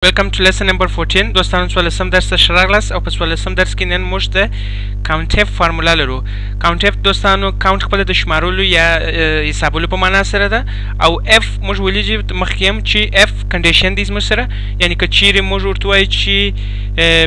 Welcome to lesson number 14. دوستانو څوارلسم درس ته ښه راغلاست او په څوارلسم درس کې نن موږ د کاونټ اف فارمولا لرو. کاونټ اف دوستانو کاونټ خپله د شمارلو یا حسابولو په معنا سره ده او اف موږ ویلي مخکې هم چې اف کنډیشن دی زموږ سره، یعنې که چیرې موږ ورته وایو چې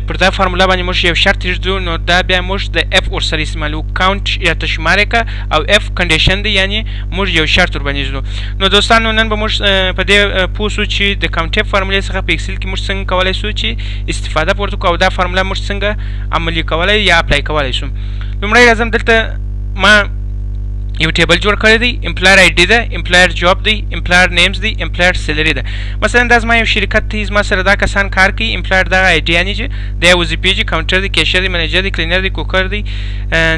پر دا فارمولا باندې موږ یو شرط ایږدو نو دا بیا موږ د اف ورسره استعمالوو. کاونټ یا ته شمارې که او اف کنډیشن دی یعنې موږ یو شرط ورباندې ایږدو. نو دوستانو نن به موږ په دې پوه سو چې د کاونټ اف فارمولې څخه په اکسل موږ څنګه کولای شو چې استفاده پورته کوو او دا فارمولا موږ څنګه عملي کولای یا اپلای کولای شو. لومړی راځم دلته ما یو ټیبل جوړ کړی دی، امپلایر آی ډي ده، امپلایر جاب دی، امپلایر نیمز دی، امپلایر سیلری ده. مثلا دا زما یو شرکت دی، زما سره دا کسان کار کوي. امپلایر دغه آی ډي یعنې چې دا وظیفې چې کاونټر دی، کیشر دی، منیجر دی، کلینر دی، کوکر دی،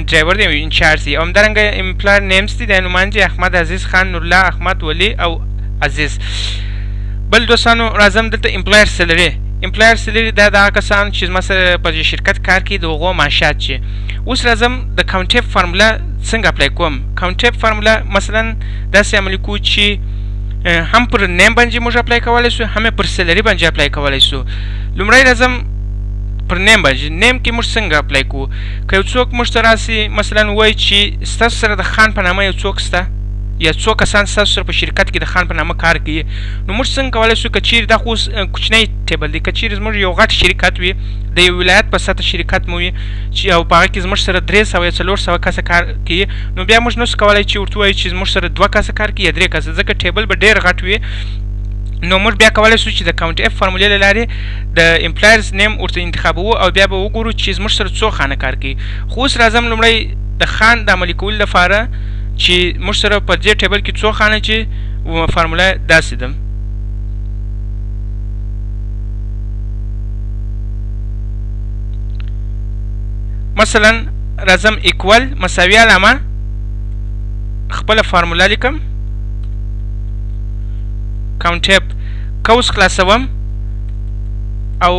ډرایور دی، انچارج دی. او همدارنګه امپلایر نیمز دی، دا نومان دي احمد، عزیز خان، نورالله، احمد، ولی او عزیز. بل دوستانو راځم دلته امپلایر سیلری. امپلایر سیلری دا دغه کسان چې زما سره په شرکت کار کوي د هغو معاشات چې. اوس راځم د کاونټ اف فارمولا څنګه اپلای کوم. کاونټ اف فارمولا مثلا داسې عملي کوو چې هم پر نیم باندې موږ اپلای کولی شو، هم پر سیلری باندې اپلای کولی شو. لومړی راځم پر نیم باندې. نیم کې موږ څنګه اپلای کوو. که یو څوک موږ ته راسي مثلا وایي چې ستاسو سره د خان په نامه یو څوک شته یا څو کسان ستاسو سره په شرکت کې د خان په نامه کار کوي، نو موږ څنګه کولی شو که چیرې دا خو کوچنی ټیبل دی، که چیرې زموږ یو غټ شرکت وي، د یو ولایت په سطح شرکت مو وي چې او په هغه کې زموږ سره 300 یا 400 کسه کار کوي، نو بیا موږ نشو کولی چې ورته وایو چې زموږ سره 2 کسه کار کوي یا 3 کسه، ځکه ټیبل به ډېر غټ وي. نو موږ بیا کولی شو چې د کاونټ اف فارمولې له لارې د امپلایرز نیم ورته انتخابوو او بیا به وګورو چې زموږ سره څو خانه کار کوي. خو اوس راځم لومړی د خان د عملي کولو لپاره چې موږ سره په دې ټیبل کې څو خانه چې فارمولا داسې ده. مثلا راځم ایکوال مساوي علامه خپله فارمولا لیکم، کاونټ اف قوس خلاصوم او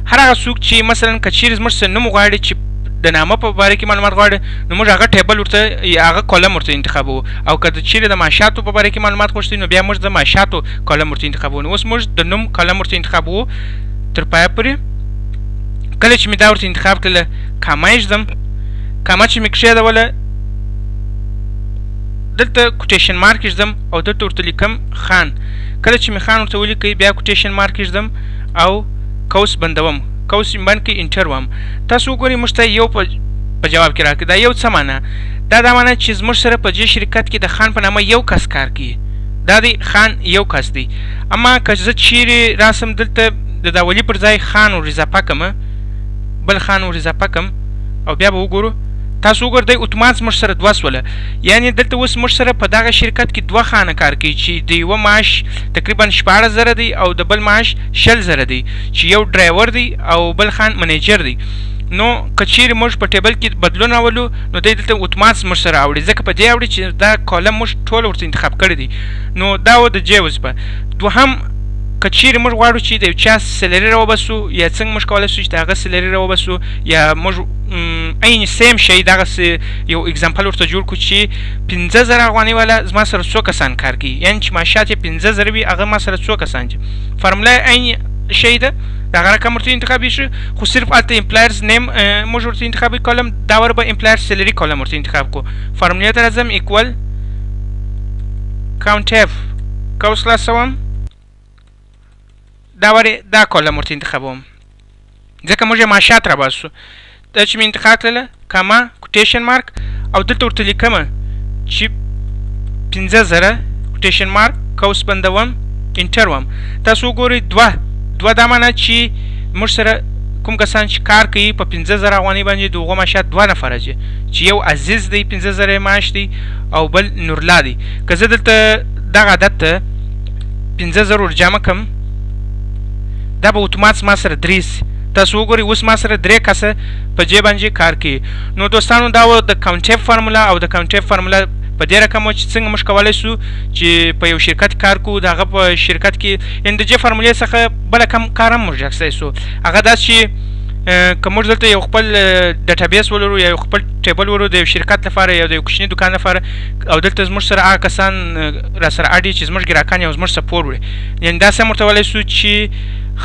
هر هغه څوک چې مثلا که چیرې زموږ څخه نوم غواړي چې د نامه په باره کې معلومات غواړي، نو موږ هغه ټیبل ورته یا هغه کالم ورته انتخابوو. او که چیرې د معاشاتو په باره کې معلومات غوښتي نو بیا موږ د معاشاتو کالم ورته انتخابوو. نو اوس موږ د نوم کالم ورته انتخابوو تر پایه پورې. کله چې مې دا ورته انتخاب کړله کاما ایږدم. کاما چې مې کښېږدوله دلته کوټیشن مارک ایږدم او دلته ورته لیکم خان. کله چې مې خان ورته ولیکئ بیا کوټیشن مارک ایږدم او قوس بندوم، قوس بند کې انټر وم. تاسو وګورئ موږ ته یو په جواب کې راکړي. دا یو څه معنا؟ دا معنا چې زموږ سره په دې شرکت کې د خان په نامه یو کس کار کوي، دا دی خان یو کس دی. اما که زه چیرې راسم دلته د دا ولی پر ځای خان ور اضافه کړم، بل خان ور اضافه کړم او بیا به وګورو. تاسو وګورئ اتومات زموږ سره 2 سوله، یعنې دلته اوس موږ سره په دغه شرکت کې 2 خانه کار کوي چې د یوه معاش تقریبا 14,000 دی او د بل معاش 60,000 دی چې یو ډرایور دی او بل خان منیجر دی. نو که چیرې موږ په ټیبل کې بدلون راولو نو دی دلته اتومات موږ سره اوړي، ځکه په دې اوړي چې دا کالم موږ ټول ورته انتخاب کړی دی. نو دا و د جې وظیفه. دوهم که چیرې موږ غواړو چې د یو چا سیلري راوباسو یا څنګه موږ کولی شو چې د هغه سیلري راوباسو یا موږ عین سیم شی دغسې یو اګزامپل ورته جوړ کړو چې 15,000 افغانۍ والا زما سره څو کسان کار کوي، یعنې چې معاشات یې 15,000 وي هغه ما سره څو کسان دي. فارمولا عین شی ده، د هغه رقم ورته انتخابېږي، خو صرف هلته امپلایرز نیم موږ ورته انتخابوي کالم، دا ور به امپلایر سیلري کالم ورته انتخاب کړو. فارمولې ته راځم ایکوال کاونټ اف قوس خلاصوم، دا ورې دا کالم ورته انتخابوم ځکه موږ یې معاشات راباسو. دا چې مې انتخاب کړله کاما کوټیشن مارک او دلته ورته لیکمه چې 15,000 کوټیشن مارک قوس بندوم انټر وم. تاسو وګورئ 2 دا معنا چې موږ سره کوم کسان چې کار کوي په 15,000 افغانۍ باندې د هغو معاشات 2 نفره دي چې یو عزیز دی 15,000 معاش دی او بل نورالله دی. که زه دلته دغه عدد ته 15,000 ور جمع کړم دا به اتومات ما سره 3 سي. تاسو وګورئ اوس ما سره 3 کسه په دې باندې کار کوي. نو دوستانو دا و د کاونټ اف فارمولا او د کاونټ اف فارمولا په دې رقم و چې څنګه موږ کولی شو چې په یو شرکت کار کوو، د هغه په شرکت کې یعنې د دې فارمولې څخه بله کم کار هم موږ اخیستی شو. هغه داسې چې که موږ دلته یو خپل ډیټابیس ولرو یا یو خپل ټیبل ولرو د یو شرکت لپاره یا د یو کوچني دوکان لپاره او دلته زموږ سره هغه کسان را سره اړ دي چې زموږ ګراهکان یا زموږ سپور وړي، یعنې داسې هم ورته ویلی شو چې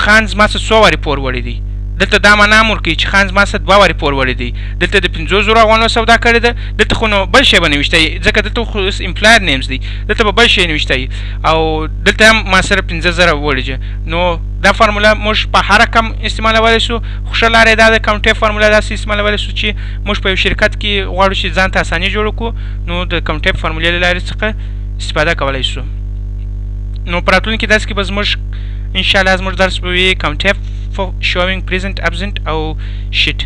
خان زما څخه څو وارې پور وړی دی دلته دا معنا هم ورکوي چې خان زما څخه 2 وارې پور وړی دی دلته د 50,000 افغانو سودا کړې ده دلته خو نو بل شی به نوشته ځکه دلته خو امپلایر نیمز دی دلته به بل شی نوشته او دلته هم ما سره 15,000 وړي نو دا فارموله موږ په هر رقم استعمالولی شو خو ښه لاره دا د کاونټیف فارموله داسې استعمالولی شو چې موږ په یو شرکت کې غواړو چې ځان ته اساني جوړ کړو نو د کاونټیف فارمولې له لارې څخه استفاده کولی شو نو په راتلونکي درس کې به زموږ انشاءالله زموږ درس به وي کاونټیف showing present absent او شیټ